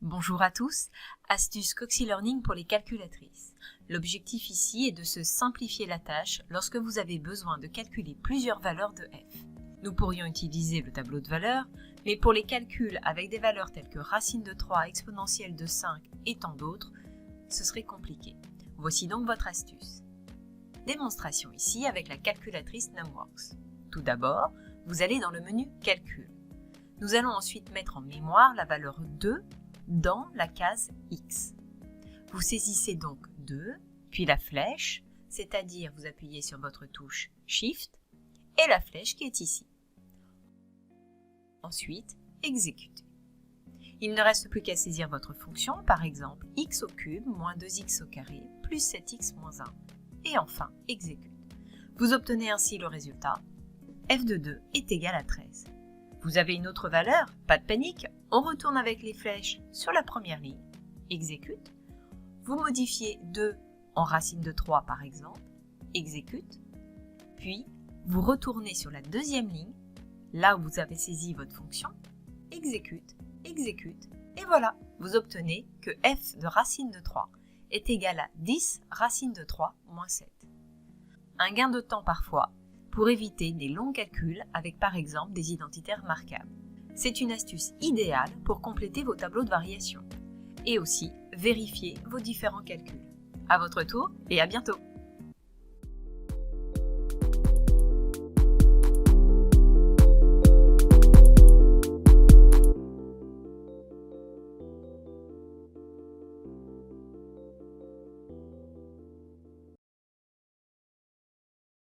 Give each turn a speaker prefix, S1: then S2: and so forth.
S1: Bonjour à tous, astuce Coxy Learning pour les calculatrices. L'objectif ici est de se simplifier la tâche lorsque vous avez besoin de calculer plusieurs valeurs de f. Nous pourrions utiliser le tableau de valeurs, mais pour les calculs avec des valeurs telles que racine de 3, exponentielle de 5 et tant d'autres, ce serait compliqué. Voici donc votre astuce. Démonstration ici avec la calculatrice Numworks. Tout d'abord, vous allez dans le menu Calcul. Nous allons ensuite mettre en mémoire la valeur 2 dans la case X. Vous saisissez donc 2, puis la flèche, c'est-à-dire vous appuyez sur votre touche Shift et la flèche qui est ici. Ensuite, exécutez. Il ne reste plus qu'à saisir votre fonction, par exemple x au cube moins 2x au carré plus 7x moins 1. Et enfin, exécute. Vous obtenez ainsi le résultat. f de 2 est égal à 13. Vous avez une autre valeur? Pas de panique, on retourne avec les flèches sur la première ligne. Exécute. Vous modifiez 2 en racine de 3 par exemple. Exécute. Puis, vous retournez sur la deuxième ligne, là où vous avez saisi votre fonction. Exécute, exécute, et voilà, vous obtenez que f de racine de 3 est égal à 10 racine de 3 moins 7. Un gain de temps parfois, pour éviter des longs calculs avec par exemple des identitaires marquables. C'est une astuce idéale pour compléter vos tableaux de variation et aussi vérifier vos différents calculs. À votre tour et à bientôt!